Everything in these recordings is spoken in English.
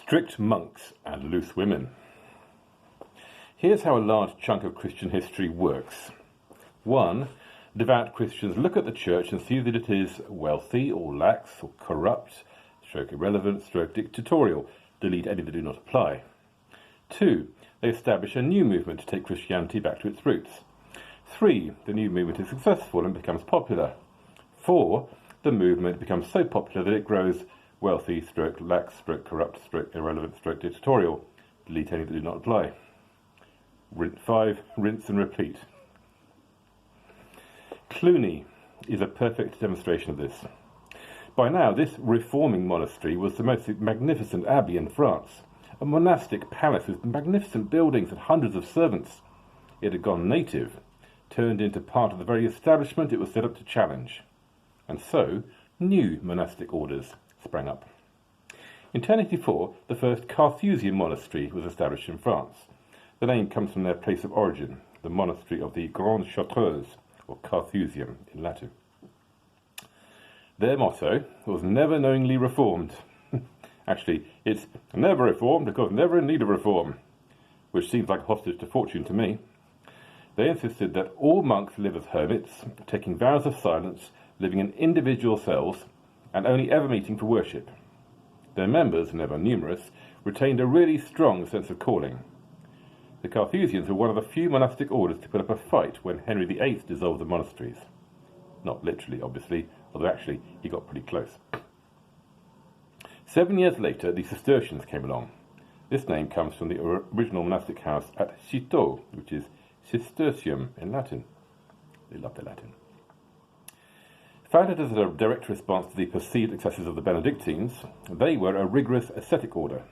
Strict monks and loose women. Here's how a large chunk of Christian history works. 1. Devout Christians look at the church and see that it is wealthy or lax or corrupt, stroke irrelevant, stroke dictatorial. Delete any that do not apply. 2. They establish a new movement to take Christianity back to its roots. 3. The new movement is successful and becomes popular. 4. The movement becomes so popular that it grows wealthy, stroke lax, stroke corrupt, stroke irrelevant, stroke dictatorial. Delete any that do not apply. 5. Rinse and repeat. Cluny is a perfect demonstration of this. By now, this reforming monastery was the most magnificent abbey in France, a monastic palace with magnificent buildings and hundreds of servants. It had gone native, turned into part of the very establishment it was set up to challenge. And so, new monastic orders sprang up. In 1084, the first Carthusian monastery was established in France. The name comes from their place of origin, the monastery of the Grandes Chartreuses, or Carthusium in Latin. Their motto was never knowingly reformed. Actually, it's never reformed because never in need of reform, which seems like a hostage to fortune to me. They insisted that all monks live as hermits, taking vows of silence, living in individual cells, and only ever meeting for worship. Their members, never numerous, retained a really strong sense of calling. The Carthusians were one of the few monastic orders to put up a fight when Henry VIII dissolved the monasteries. Not literally, obviously, although actually he got pretty close. 7 years later, the Cistercians came along. This name comes from the original monastic house at Citeaux, which is Cistercium in Latin. They love their Latin. Founded as a direct response to the perceived excesses of the Benedictines, they were a rigorous ascetic order.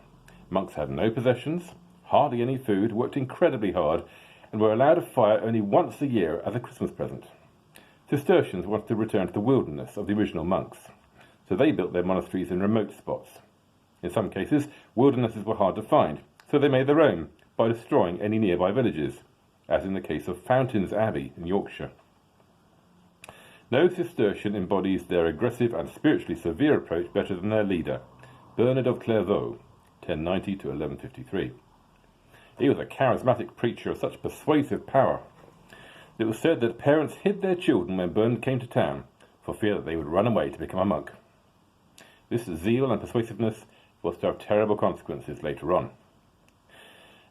Monks had no possessions, hardly any food, worked incredibly hard, and were allowed a fire only once a year as a Christmas present. Cistercians wanted to return to the wilderness of the original monks, so they built their monasteries in remote spots. In some cases, wildernesses were hard to find, so they made their own by destroying any nearby villages, as in the case of Fountains Abbey in Yorkshire. No Cistercian embodies their aggressive and spiritually severe approach better than their leader, Bernard of Clairvaux, 1090 to 1153. He was a charismatic preacher of such persuasive power. It was said that parents hid their children when Bernard came to town for fear that they would run away to become a monk. This zeal and persuasiveness was to have terrible consequences later on.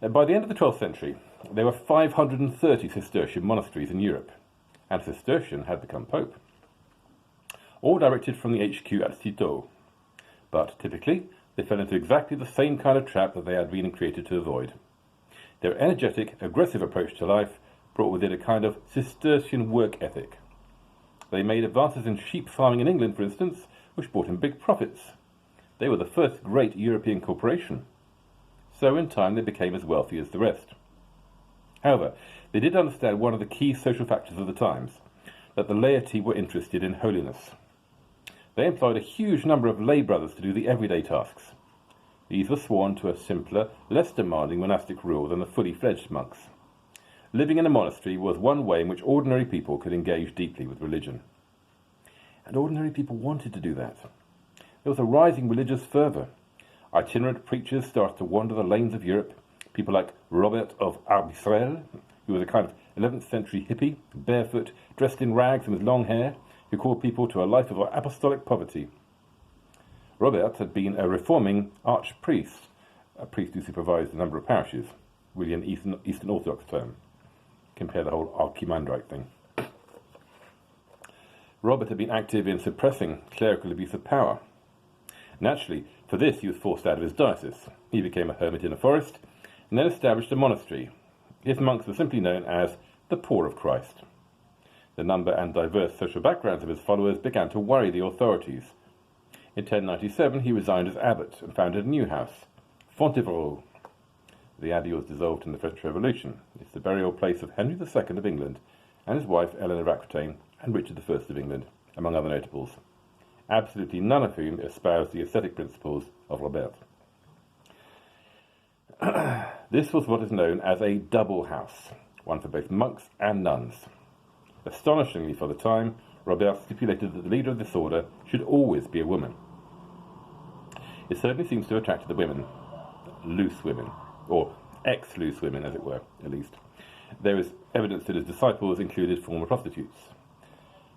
By the end of the 12th century, there were 530 Cistercian monasteries in Europe, and Cistercian had become pope. All directed from the HQ at Citeaux, but typically they fell into exactly the same kind of trap that they had been created to avoid. Their energetic, aggressive approach to life brought with it a kind of Cistercian work ethic. They made advances in sheep farming in England, for instance, which brought in big profits. They were the first great European corporation. So in time they became as wealthy as the rest. However, they did understand one of the key social factors of the times, that the laity were interested in holiness. They employed a huge number of lay brothers to do the everyday tasks. These were sworn to a simpler, less demanding monastic rule than the fully fledged monks. Living in a monastery was one way in which ordinary people could engage deeply with religion. And ordinary people wanted to do that. There was a rising religious fervour. Itinerant preachers started to wander the lanes of Europe. People like Robert of Arbisrel, who was a kind of 11th century hippie, barefoot, dressed in rags and with long hair, who called people to a life of apostolic poverty. Robert had been a reforming archpriest, a priest who supervised a number of parishes, really an Eastern Orthodox term. Compare the whole archimandrite thing. Robert had been active in suppressing clerical abuse of power. Naturally, for this he was forced out of his diocese. He became a hermit in a forest, and then established a monastery. His monks were simply known as the Poor of Christ. The number and diverse social backgrounds of his followers began to worry the authorities. In 1097 he resigned as abbot and founded a new house, Fontevraud. The abbey was dissolved in the French Revolution. It's the burial place of Henry II of England and his wife Eleanor of Aquitaine and Richard I of England, among other notables, absolutely none of whom espoused the ascetic principles of Robert. This was what is known as a double house, one for both monks and nuns. Astonishingly for the time, Robert stipulated that the leader of this order should always be a woman. It certainly seems to have attracted the women. loose women, or ex-loose women, as it were, at least. There is evidence that his disciples included former prostitutes.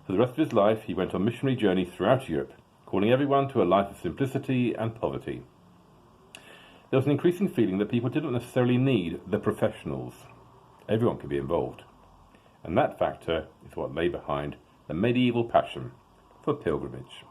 For the rest of his life, he went on missionary journeys throughout Europe, calling everyone to a life of simplicity and poverty. There was an increasing feeling that people didn't necessarily need the professionals. Everyone could be involved. And that factor is what lay behind the medieval passion for pilgrimage.